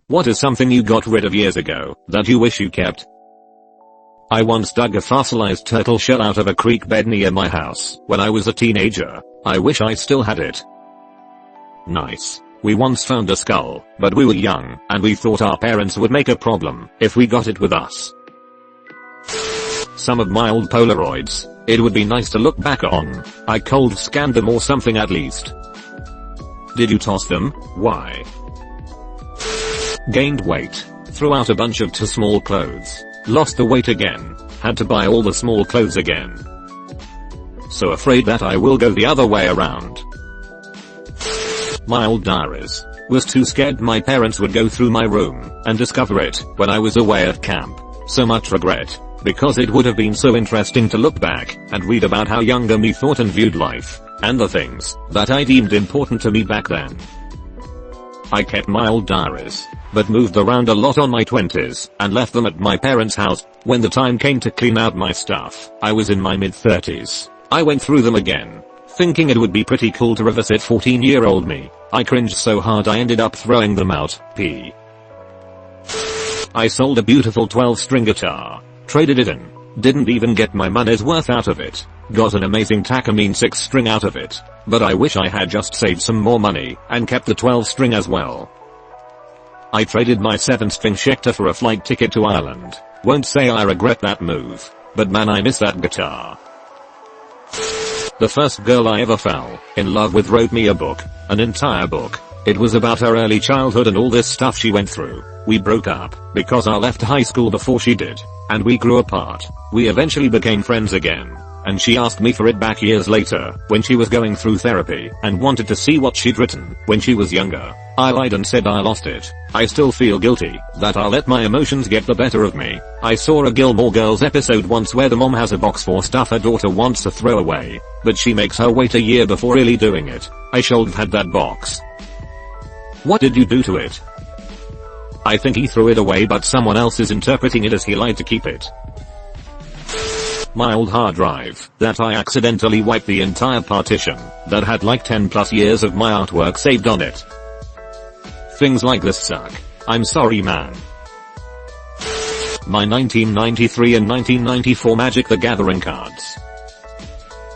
What is something you got rid of years ago that you wish you kept? I once dug a fossilized turtle shell out of a creek bed near my house when I was a teenager. I wish I still had it. Nice. We once found a skull, but we were young and we thought our parents would make a problem if we got it with us. Some of my old Polaroids. It would be nice to look back on. I cold scanned them or something at least. Did you toss them? Why? Gained weight. Threw out a bunch of too small clothes. Lost the weight again. Had to buy all the small clothes again. So afraid that I will go the other way around. My old diaries. Was too scared my parents would go through my room and discover it when I was away at camp. So much regret. Because it would have been so interesting to look back and read about how younger me thought and viewed life, and the things that I deemed important to me back then. I kept my old diaries, but moved around a lot on my 20s and left them at my parents' house. When the time came to clean out my stuff, I was in my mid-30s. I went through them again, thinking it would be pretty cool to revisit 14-year-old me. I cringed so hard I ended up throwing them out. I sold a beautiful 12-string guitar. Traded it in. Didn't even get my money's worth out of it. Got an amazing Takamine 6-string out of it. But I wish I had just saved some more money and kept the 12-string as well. I traded my 7-string Schecter for a flight ticket to Ireland. Won't say I regret that move. But man, I miss that guitar. The first girl I ever fell in love with wrote me a book. An entire book. It was about her early childhood and all this stuff she went through. We broke up because I left high school before she did. And we grew apart. We eventually became friends again. And she asked me for it back years later when she was going through therapy and wanted to see what she'd written when she was younger. I lied and said I lost it. I still feel guilty that I let my emotions get the better of me. I saw a Gilmore Girls episode once where the mom has a box for stuff her daughter wants to throw away, but she makes her wait a year before really doing it. I should have had that box. What did you do to it? I think he threw it away, but someone else is interpreting it as he lied to keep it. My old hard drive that I accidentally wiped the entire partition that had like 10 plus years of my artwork saved on it. Things like this suck. I'm sorry, man. My 1993 and 1994 Magic the Gathering cards.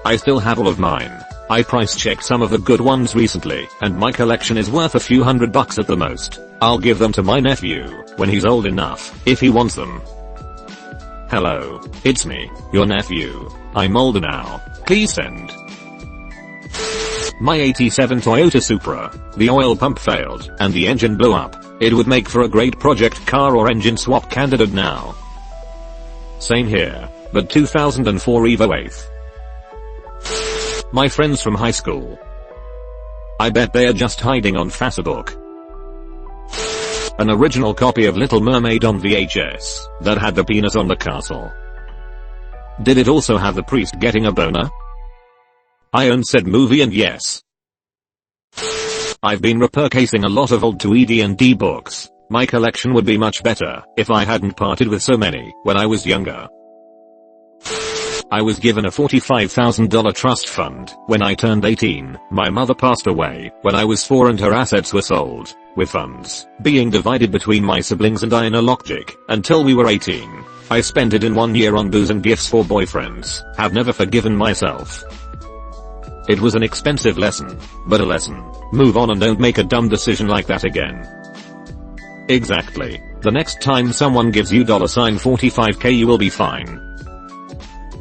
I still have all of mine. I price checked some of the good ones recently, and my collection is worth a few $100 at the most. I'll give them to my nephew when he's old enough, if he wants them. Hello, it's me, your nephew. I'm older now. Please send. My 87 Toyota Supra. The oil pump failed and the engine blew up. It would make for a great project car or engine swap candidate now. Same here, but 2004 Evo 8. My friends from high school. I bet they are just hiding on Facebook. An original copy of Little Mermaid on VHS that had the penis on the castle. Did it also have the priest getting a boner? I own said movie, and yes. I've been repurchasing a lot of old 2 ED&D books. My collection would be much better if I hadn't parted with so many when I was younger. I was given a $45,000 trust fund when I turned 18. My mother passed away when I was 4 and her assets were sold, with funds being divided between my siblings and I in a logjig until we were 18. I spent it in 1 year on booze and gifts for boyfriends. Have never forgiven myself. It was an expensive lesson, but a lesson. Move on and don't make a dumb decision like that again. Exactly. The next time someone gives you $45k you will be fine.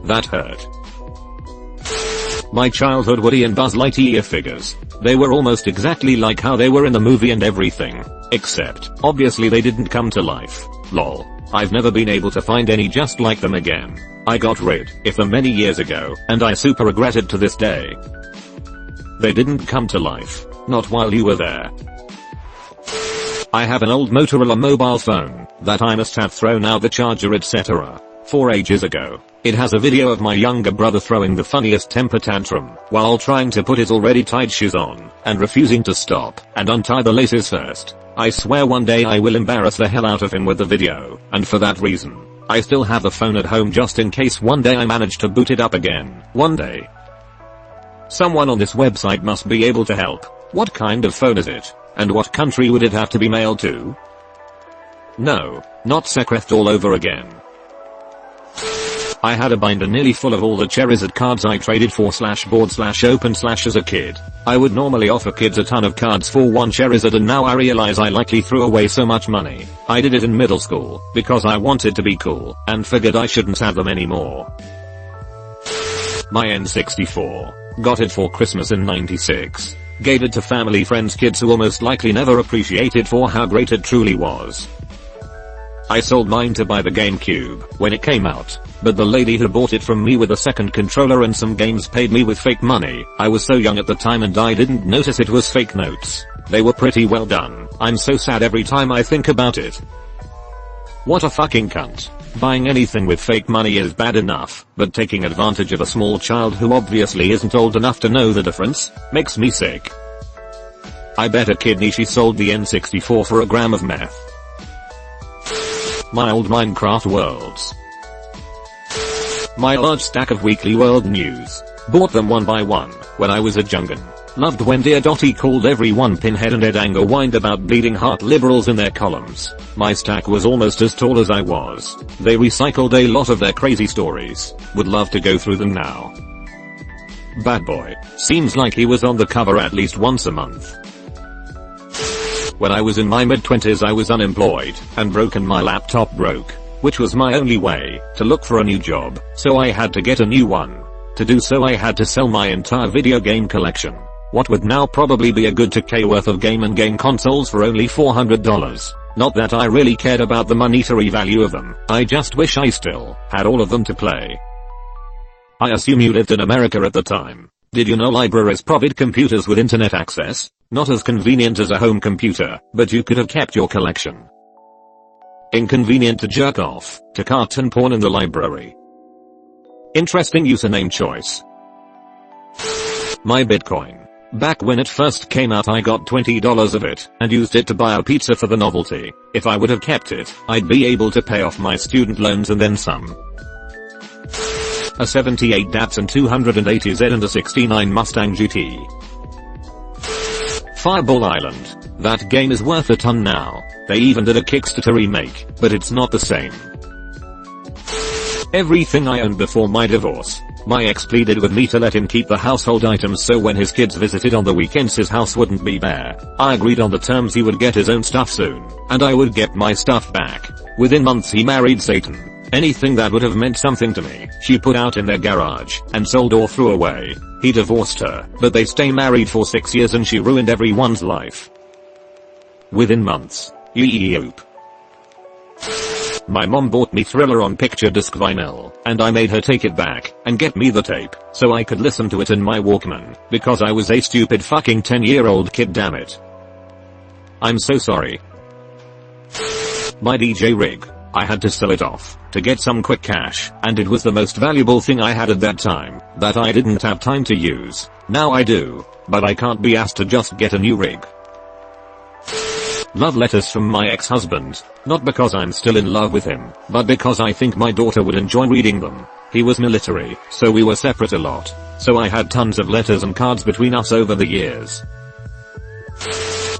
That hurt. My childhood Woody and Buzz Lightyear figures. They were almost exactly like how they were in the movie and everything. Except, obviously they didn't come to life. Lol. I've never been able to find any just like them again. I got rid of them many years ago, and I super regret it to this day. They didn't come to life. Not while you were there. I have an old Motorola mobile phone that I must have thrown out the charger etc. 4 ages ago. It has a video of my younger brother throwing the funniest temper tantrum while trying to put his already tied shoes on and refusing to stop and untie the laces first. I swear one day I will embarrass the hell out of him with the video, and for that reason, I still have the phone at home just in case one day I manage to boot it up again. One day. Someone on this website must be able to help. What kind of phone is it? And what country would it have to be mailed to? No, not Secreth all over again. I had a binder nearly full of all the Charizard cards I traded for /board/open/ as a kid. I would normally offer kids a ton of cards for one Charizard, and now I realize I likely threw away so much money. I did it in middle school because I wanted to be cool and figured I shouldn't have them anymore. My N64. Got it for Christmas in '96. Gave it to family friends, kids who almost likely never appreciated for how great it truly was. I sold mine to buy the GameCube when it came out, but the lady who bought it from me with a second controller and some games paid me with fake money. I was so young at the time and I didn't notice it was fake notes. They were pretty well done. I'm so sad every time I think about it. What a fucking cunt. Buying anything with fake money is bad enough, but taking advantage of a small child who obviously isn't old enough to know the difference makes me sick. I bet a kidney she sold the N64 for a gram of meth. My old Minecraft worlds. My large stack of weekly world news. Bought them one by one when I was a jungan. Loved when Dear Dottie called everyone pinhead and Ed Anger whined about bleeding heart liberals in their columns. My stack was almost as tall as I was. They recycled a lot of their crazy stories. Would love to go through them now. Bad boy. Seems like he was on the cover at least once a month. When I was in my mid-20s I was unemployed and broke and my laptop broke, which was my only way to look for a new job, so I had to get a new one. To do so I had to sell my entire video game collection. What would now probably be a good $2K worth of game consoles for only $400. Not that I really cared about the monetary value of them, I just wish I still had all of them to play. I assume you lived in America at the time. Did you know libraries provide computers with internet access? Not as convenient as a home computer, but you could have kept your collection. Inconvenient to jerk off to cartoon porn in the library. Interesting username choice. My Bitcoin. Back when it first came out I got $20 of it and used it to buy a pizza for the novelty. If I would have kept it, I'd be able to pay off my student loans and then some. A 78 Datsun 280Z and a 69 Mustang GT. Fireball Island. That game is worth a ton now. They even did a Kickstarter remake, but it's not the same. Everything I owned before my divorce. My ex pleaded with me to let him keep the household items so when his kids visited on the weekends his house wouldn't be bare. I agreed on the terms he would get his own stuff soon, and I would get my stuff back. Within months he married Satan. Anything that would have meant something to me, she put out in their garage, and sold or threw away. He divorced her, but they stay married for 6 years and she ruined everyone's life. Within months. Yeep. My mom bought me Thriller on picture disc vinyl, and I made her take it back and get me the tape so I could listen to it in my Walkman, because I was a stupid fucking 10-year-old kid, damn it. I'm so sorry. My DJ rig. I had to sell it off to get some quick cash, and it was the most valuable thing I had at that time that I didn't have time to use. Now I do, but I can't be asked to just get a new rig. Love letters from my ex-husband, not because I'm still in love with him, but because I think my daughter would enjoy reading them. He was military, so we were separate a lot, so I had tons of letters and cards between us over the years.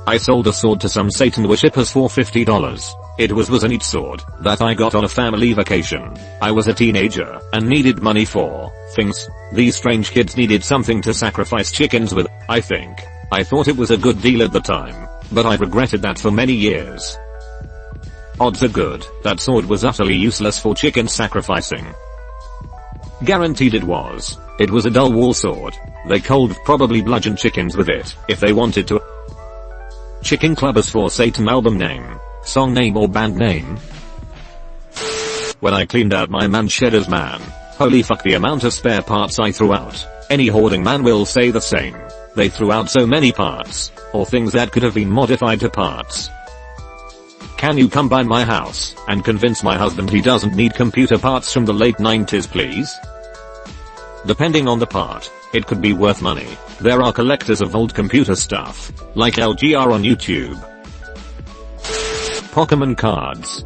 I sold a sword to some Satan worshippers for $50. It was a neat sword that I got on a family vacation. I was a teenager and needed money for things. These strange kids needed something to sacrifice chickens with, I think. I thought it was a good deal at the time, but I regretted that for many years. Odds are good that sword was utterly useless for chicken sacrificing. Guaranteed it was. It was a dull wall sword. They could probably bludgeon chickens with it if they wanted to. Chicken Clubbers for Satan album name, song name or band name? When I cleaned out my man's Shedder's man, holy fuck the amount of spare parts I threw out. Any hoarding man will say the same. They threw out so many parts, or things that could have been modified to parts. Can you come by my house and convince my husband he doesn't need computer parts from the late 90s please? Depending on the part, it could be worth money. There are collectors of old computer stuff, like LGR on YouTube. Pokemon cards.